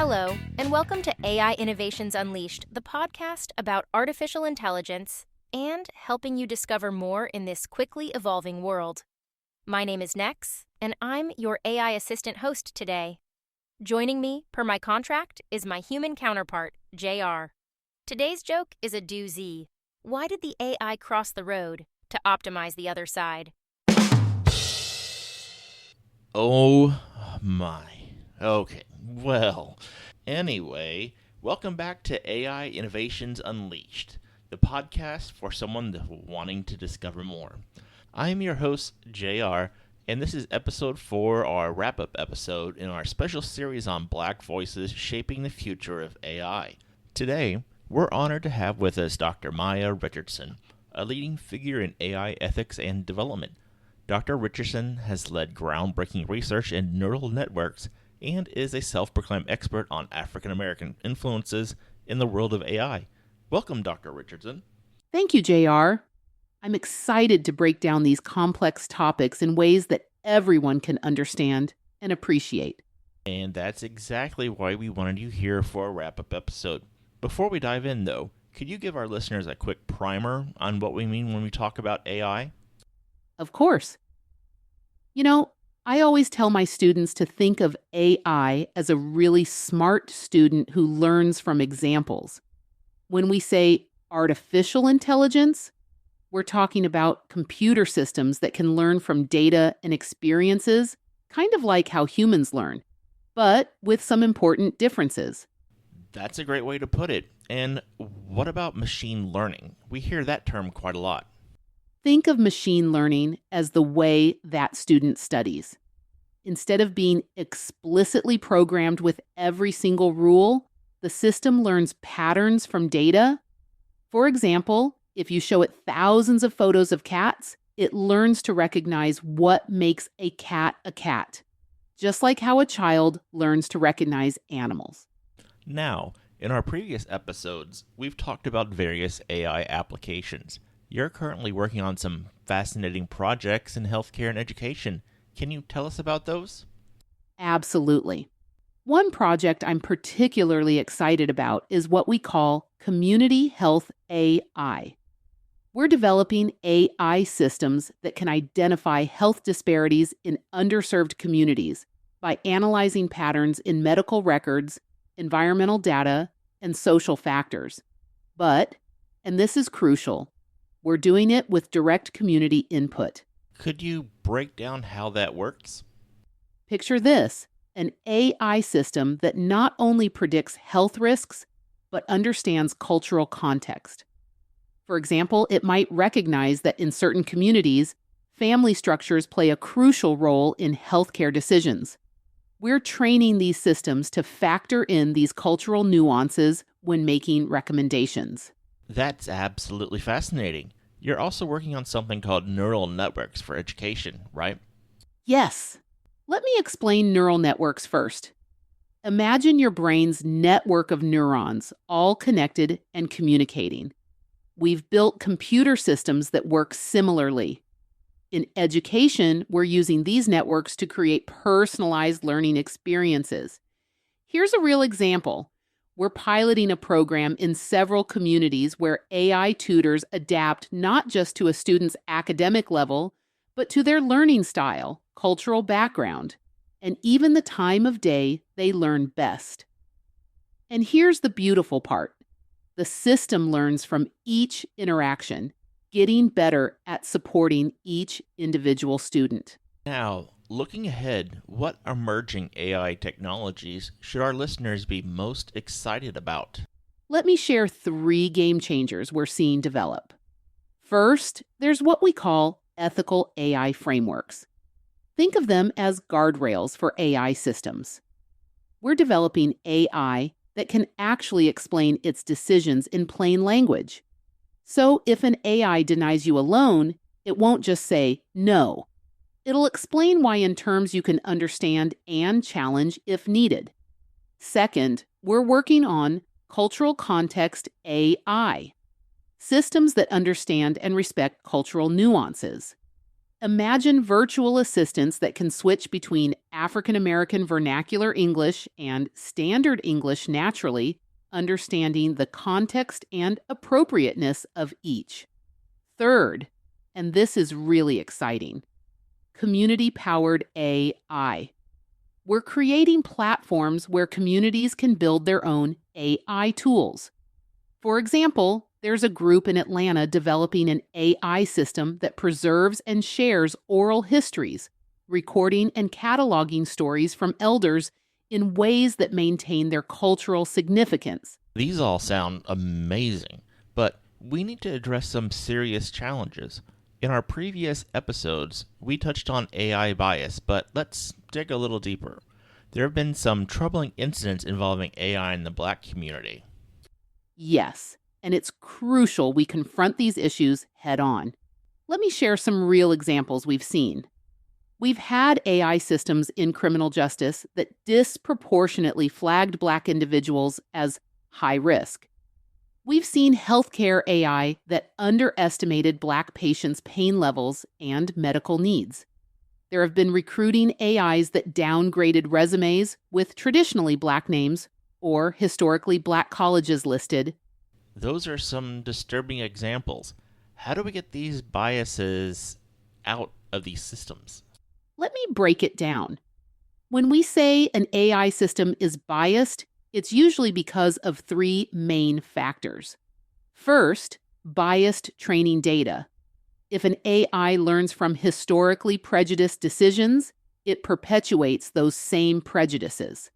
Hello, and welcome to AI Innovations Unleashed, the podcast about artificial intelligence and helping you discover more in this quickly evolving world. My name is Nex, and I'm your AI assistant host today. Joining me, per my contract, is my human counterpart, JR. Today's joke is a doozy. Why did the AI cross the road to optimize the other side? Oh my. Okay, well, anyway, welcome back to AI Innovations Unleashed, the podcast for someone wanting to discover more. I'm your host, JR, and this is episode 4, our wrap-up episode in our special series on Black voices shaping the future of AI. Today, we're honored to have with us Dr. Maya Richardson, a leading figure in AI ethics and development. Dr. Richardson has led groundbreaking research in neural networks and is a self-proclaimed expert on African American influences in the world of AI. Welcome, Dr. Richardson. Thank you, JR. I'm excited to break down these complex topics in ways that everyone can understand and appreciate. And that's exactly why we wanted you here for a wrap-up episode. Before we dive in, though, could you give our listeners a quick primer on what we mean when we talk about AI? Of course. I always tell my students to think of AI as a really smart student who learns from examples. When we say artificial intelligence, we're talking about computer systems that can learn from data and experiences, kind of like how humans learn, but with some important differences. That's a great way to put it. And what about machine learning? We hear that term quite a lot. Think of machine learning as the way that student studies. Instead of being explicitly programmed with every single rule, the system learns patterns from data. For example, if you show it thousands of photos of cats, it learns to recognize what makes a cat, just like how a child learns to recognize animals. Now, in our previous episodes, we've talked about various AI applications. You're currently working on some fascinating projects in healthcare and education. Can you tell us about those? Absolutely. One project I'm particularly excited about is what we call Community Health AI. We're developing AI systems that can identify health disparities in underserved communities by analyzing patterns in medical records, environmental data, and social factors. But, and this is crucial, we're doing it with direct community input. Could you break down how that works? Picture this, an AI system that not only predicts health risks, but understands cultural context. For example, it might recognize that in certain communities, family structures play a crucial role in healthcare decisions. We're training these systems to factor in these cultural nuances when making recommendations. That's absolutely fascinating. You're also working on something called neural networks for education, right? Yes. Let me explain neural networks first. Imagine your brain's network of neurons, all connected and communicating. We've built computer systems that work similarly. In education, we're using these networks to create personalized learning experiences. Here's a real example. We're piloting a program in several communities where AI tutors adapt not just to a student's academic level, but to their learning style, cultural background, and even the time of day they learn best. And here's the beautiful part. The system learns from each interaction, getting better at supporting each individual student. Now, looking ahead, what emerging AI technologies should our listeners be most excited about? Let me share 3 game changers we're seeing develop. First, there's what we call ethical AI frameworks. Think of them as guardrails for AI systems. We're developing AI that can actually explain its decisions in plain language. So if an AI denies you a loan, it won't just say no. It'll explain why in terms you can understand and challenge if needed. Second, we're working on cultural context AI, systems that understand and respect cultural nuances. Imagine virtual assistants that can switch between African American vernacular English and standard English naturally, understanding the context and appropriateness of each. Third, and this is really exciting, community-powered AI. We're creating platforms where communities can build their own AI tools. For example, there's a group in Atlanta developing an AI system that preserves and shares oral histories, recording and cataloging stories from elders in ways that maintain their cultural significance. These all sound amazing, but we need to address some serious challenges. In our previous episodes, we touched on AI bias, but let's dig a little deeper. There have been some troubling incidents involving AI in the Black community. Yes, and it's crucial we confront these issues head on. Let me share some real examples we've seen. We've had AI systems in criminal justice that disproportionately flagged Black individuals as high risk. We've seen healthcare AI that underestimated Black patients' pain levels and medical needs. There have been recruiting AIs that downgraded resumes with traditionally Black names or historically Black colleges listed. Those are some disturbing examples. How do we get these biases out of these systems? Let me break it down. When we say an AI system is biased, it's usually because of three main factors. First, biased training data. If an AI learns from historically prejudiced decisions, it perpetuates those same prejudices.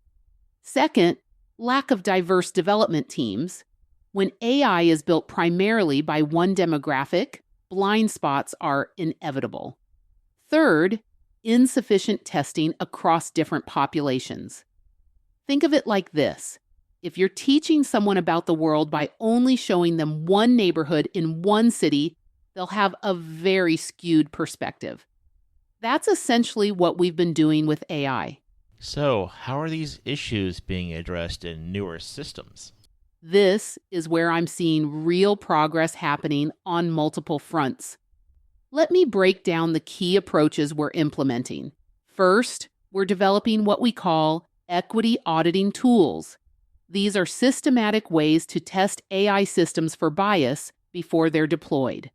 Second, lack of diverse development teams. When AI is built primarily by one demographic, blind spots are inevitable. Third, insufficient testing across different populations. Think of it like this. If you're teaching someone about the world by only showing them one neighborhood in one city, they'll have a very skewed perspective. That's essentially what we've been doing with AI. So, how are these issues being addressed in newer systems? This is where I'm seeing real progress happening on multiple fronts. Let me break down the key approaches we're implementing. First, we're developing what we call equity auditing tools. These are systematic ways to test AI systems for bias before they're deployed.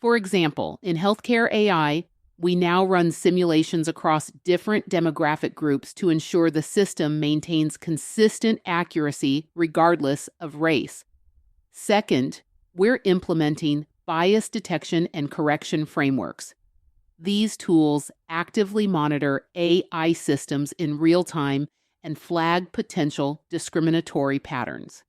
For example, in healthcare AI, we now run simulations across different demographic groups to ensure the system maintains consistent accuracy regardless of race. Second, we're implementing bias detection and correction frameworks. These tools actively monitor AI systems in real time and flag potential discriminatory patterns.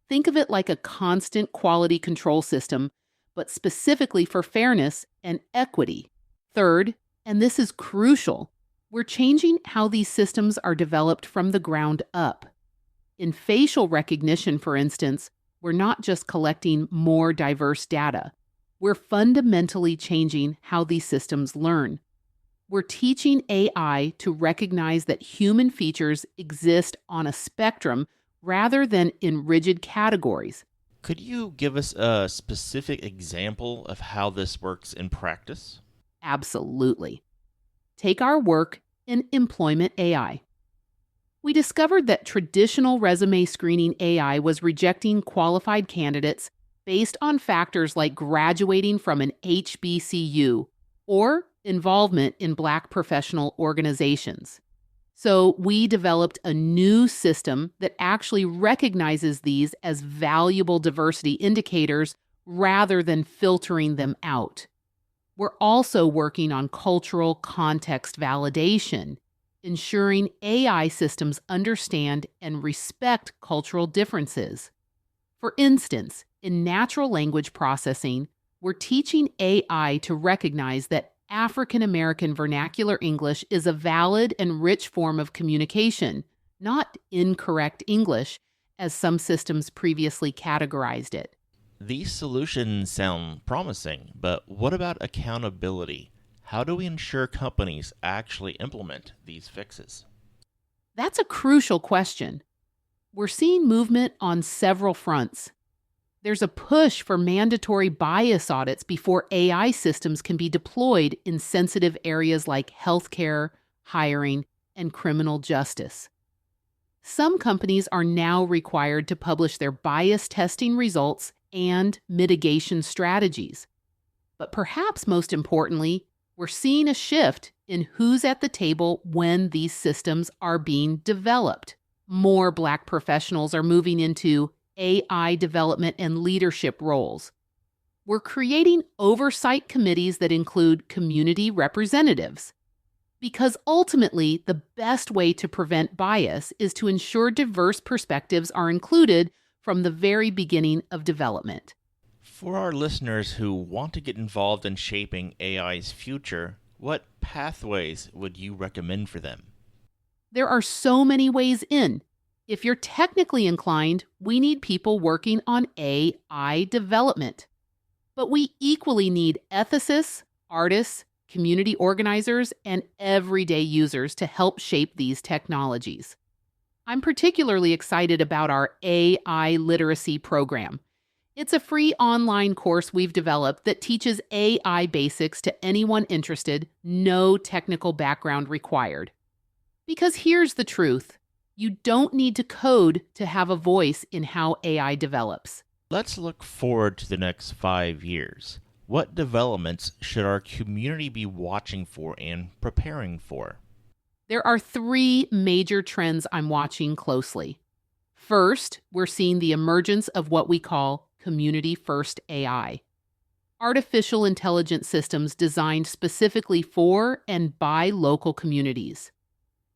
Think of it like a constant quality control system, but specifically for fairness and equity. Third, and this is crucial, we're changing how these systems are developed from the ground up. In facial recognition, for instance, we're not just collecting more diverse data. We're fundamentally changing how these systems learn. We're teaching AI to recognize that human features exist on a spectrum rather than in rigid categories. Could you give us a specific example of how this works in practice? Absolutely. Take our work in employment AI. We discovered that traditional resume screening AI was rejecting qualified candidates based on factors like graduating from an HBCU or involvement in Black professional organizations. So we developed a new system that actually recognizes these as valuable diversity indicators rather than filtering them out. We're also working on cultural context validation, ensuring AI systems understand and respect cultural differences. For instance, in natural language processing, we're teaching AI to recognize that African American vernacular English is a valid and rich form of communication, not incorrect English, as some systems previously categorized it. These solutions sound promising, but what about accountability? How do we ensure companies actually implement these fixes? That's a crucial question. We're seeing movement on several fronts. There's a push for mandatory bias audits before AI systems can be deployed in sensitive areas like healthcare, hiring, and criminal justice. Some companies are now required to publish their bias testing results and mitigation strategies. But perhaps most importantly, we're seeing a shift in who's at the table when these systems are being developed. More Black professionals are moving into AI development and leadership roles. We're creating oversight committees that include community representatives. Because ultimately, the best way to prevent bias is to ensure diverse perspectives are included from the very beginning of development. For our listeners who want to get involved in shaping AI's future, what pathways would you recommend for them? There are so many ways in. If you're technically inclined, we need people working on AI development. But we equally need ethicists, artists, community organizers, and everyday users to help shape these technologies. I'm particularly excited about our AI literacy program. It's a free online course we've developed that teaches AI basics to anyone interested, no technical background required. Because here's the truth. You don't need to code to have a voice in how AI develops. Let's look forward to the next 5 years. What developments should our community be watching for and preparing for? There are 3 major trends I'm watching closely. First, we're seeing the emergence of what we call community-first AI. Artificial intelligence systems designed specifically for and by local communities.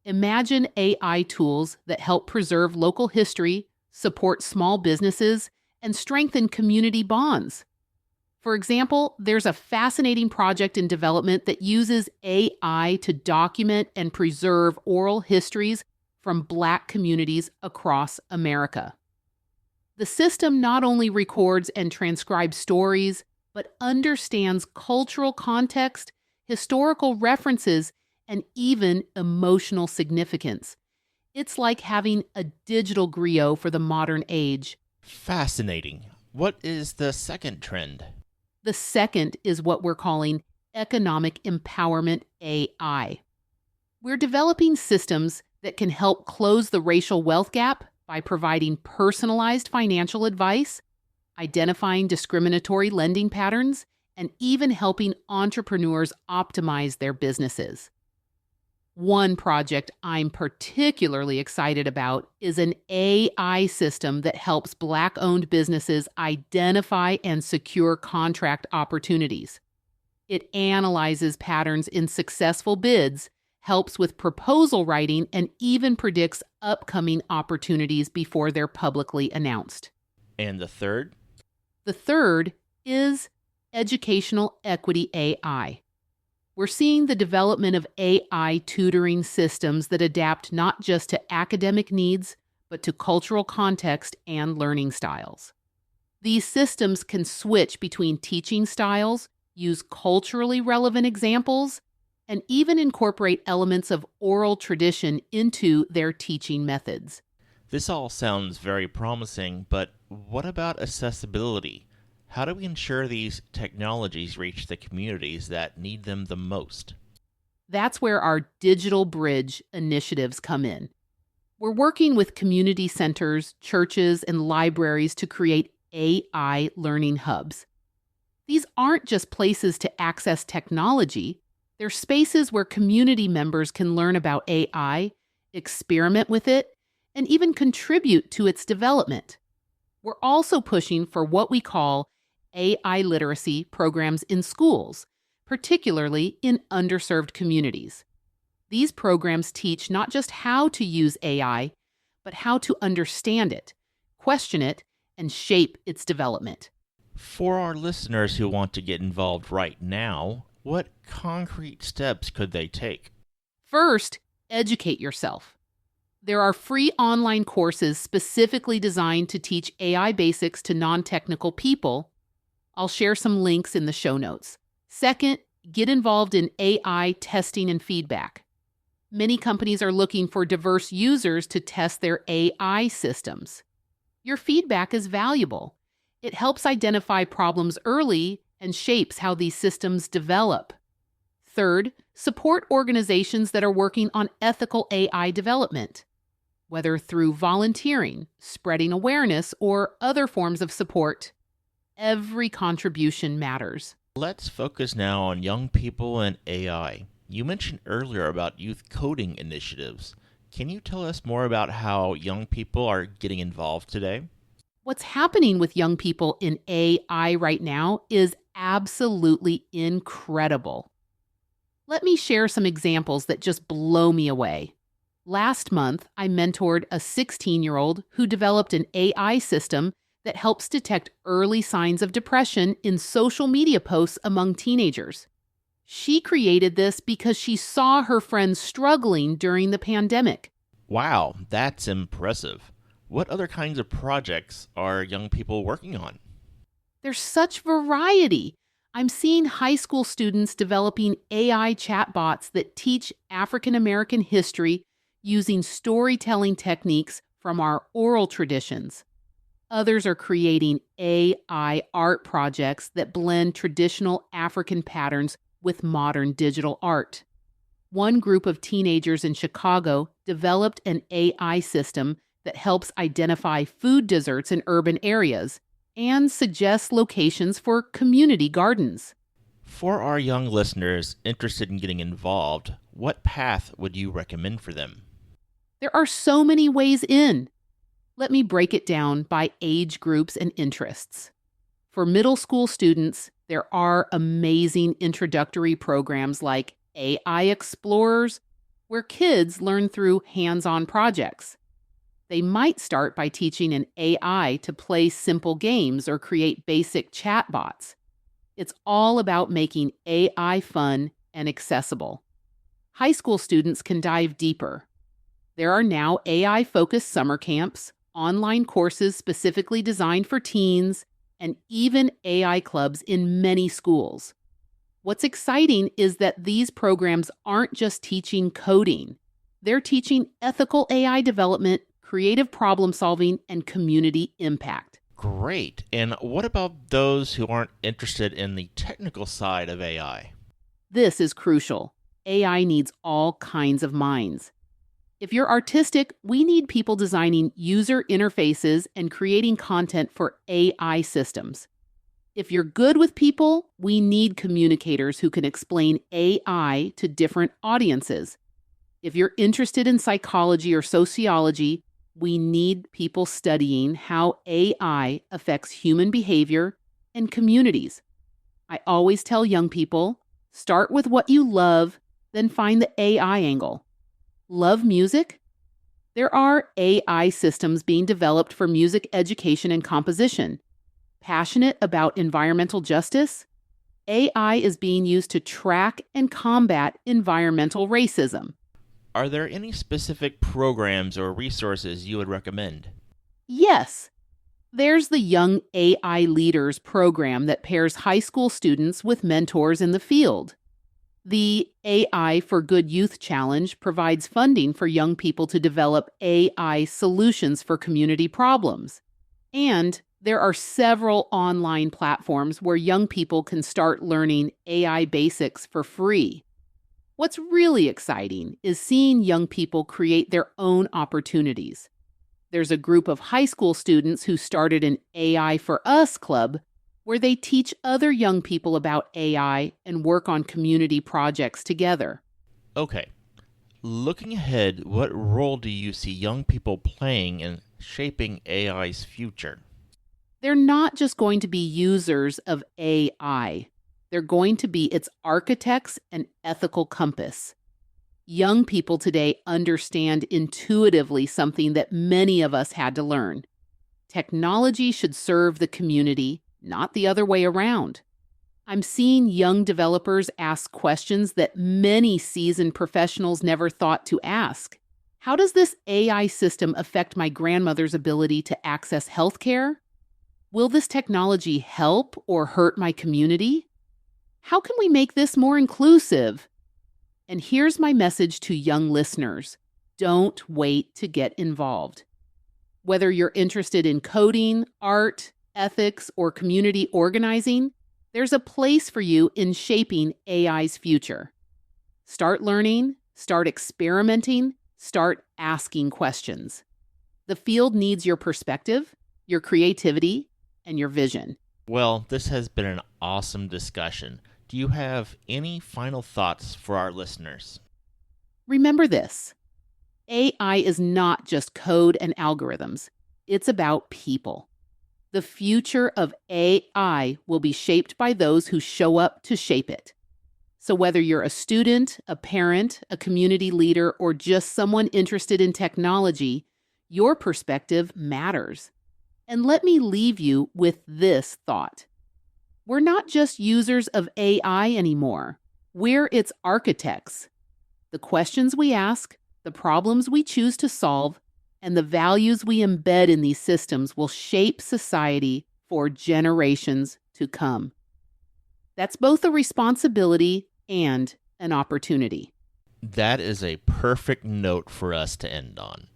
Imagine AI tools that help preserve local history, support small businesses, and strengthen community bonds. For example, there's a fascinating project in development that uses AI to document and preserve oral histories from Black communities across America. The system not only records and transcribes stories, but understands cultural context, historical references, and even emotional significance. It's like having a digital griot for the modern age. Fascinating. What is the second trend? The second is what we're calling economic empowerment AI. We're developing systems that can help close the racial wealth gap by providing personalized financial advice, identifying discriminatory lending patterns, and even helping entrepreneurs optimize their businesses. One project I'm particularly excited about is an AI system that helps Black-owned businesses identify and secure contract opportunities. It analyzes patterns in successful bids, helps with proposal writing, and even predicts upcoming opportunities before they're publicly announced. And the third? The third is educational equity AI. We're seeing the development of AI tutoring systems that adapt not just to academic needs, but to cultural context and learning styles. These systems can switch between teaching styles, use culturally relevant examples, and even incorporate elements of oral tradition into their teaching methods. This all sounds very promising, but what about accessibility? How do we ensure these technologies reach the communities that need them the most? That's where our Digital Bridge initiatives come in. We're working with community centers, churches, and libraries to create AI learning hubs. These aren't just places to access technology. They're spaces where community members can learn about AI, experiment with it, and even contribute to its development. We're also pushing for what we call AI literacy programs in schools, particularly in underserved communities. These programs teach not just how to use AI, but how to understand it, question it, and shape its development. For our listeners who want to get involved right now, what concrete steps could they take? First, educate yourself. There are free online courses specifically designed to teach AI basics to non-technical people. I'll share some links in the show notes. Second, get involved in AI testing and feedback. Many companies are looking for diverse users to test their AI systems. Your feedback is valuable. It helps identify problems early and shapes how these systems develop. Third, support organizations that are working on ethical AI development, whether through volunteering, spreading awareness, or other forms of support. Every contribution matters. Let's focus now on young people and AI. You mentioned earlier about youth coding initiatives. Can you tell us more about how young people are getting involved today? What's happening with young people in AI right now is absolutely incredible. Let me share some examples that just blow me away. Last month, I mentored a 16-year-old who developed an AI system that helps detect early signs of depression in social media posts among teenagers. She created this because she saw her friends struggling during the pandemic. Wow, that's impressive. What other kinds of projects are young people working on? There's such variety. I'm seeing high school students developing AI chatbots that teach African American history using storytelling techniques from our oral traditions. Others are creating AI art projects that blend traditional African patterns with modern digital art. One group of teenagers in Chicago developed an AI system that helps identify food deserts in urban areas and suggests locations for community gardens. For our young listeners interested in getting involved, what path would you recommend for them? There are so many ways in. Let me break it down by age groups and interests. For middle school students, there are amazing introductory programs like AI Explorers, where kids learn through hands-on projects. They might start by teaching an AI to play simple games or create basic chatbots. It's all about making AI fun and accessible. High school students can dive deeper. There are now AI-focused summer camps, online courses specifically designed for teens, and even AI clubs in many schools. What's exciting is that these programs aren't just teaching coding. They're teaching ethical AI development, creative problem solving, and community impact. Great. And what about those who aren't interested in the technical side of AI? This is crucial. AI needs all kinds of minds. If you're artistic, we need people designing user interfaces and creating content for AI systems. If you're good with people, we need communicators who can explain AI to different audiences. If you're interested in psychology or sociology, we need people studying how AI affects human behavior and communities. I always tell young people, start with what you love, then find the AI angle. Love music? There are AI systems being developed for music education and composition. Passionate about environmental justice? AI is being used to track and combat environmental racism. Are there any specific programs or resources you would recommend? Yes. There's the Young AI Leaders program that pairs high school students with mentors in the field. The AI for Good Youth Challenge provides funding for young people to develop AI solutions for community problems. And there are several online platforms where young people can start learning AI basics for free. What's really exciting is seeing young people create their own opportunities. There's a group of high school students who started an AI for Us club where they teach other young people about AI and work on community projects together. Okay. Looking ahead, what role do you see young people playing in shaping AI's future? They're not just going to be users of AI. They're going to be its architects and ethical compass. Young people today understand intuitively something that many of us had to learn. Technology should serve the community, not the other way around. I'm seeing young developers ask questions that many seasoned professionals never thought to ask. How does this AI system affect my grandmother's ability to access healthcare? Will this technology help or hurt my community? How can we make this more inclusive? And here's my message to young listeners. Don't wait to get involved. Whether you're interested in coding, art, ethics, or community organizing, there's a place for you in shaping AI's future. Start learning, start experimenting, start asking questions. The field needs your perspective, your creativity, and your vision. Well, this has been an awesome discussion. Do you have any final thoughts for our listeners? Remember this: AI is not just code and algorithms. It's about people. The future of AI will be shaped by those who show up to shape it. So whether you're a student, a parent, a community leader, or just someone interested in technology, your perspective matters. And let me leave you with this thought. We're not just users of AI anymore. We're its architects. The questions we ask, the problems we choose to solve, and the values we embed in these systems will shape society for generations to come. That's both a responsibility and an opportunity. That is a perfect note for us to end on.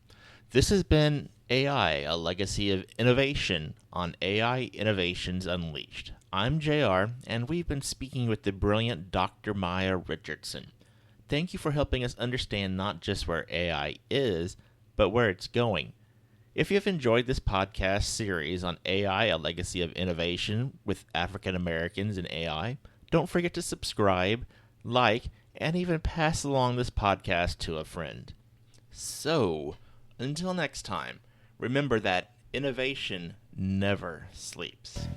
This has been AI, a legacy of innovation on AI Innovations Unleashed. I'm JR, and we've been speaking with the brilliant Dr. Maya Richardson. Thank you for helping us understand not just where AI is, but where it's going. If you've enjoyed this podcast series on AI, a legacy of innovation with African Americans in AI, don't forget to subscribe, like, and even pass along this podcast to a friend. So, until next time, remember that innovation never sleeps.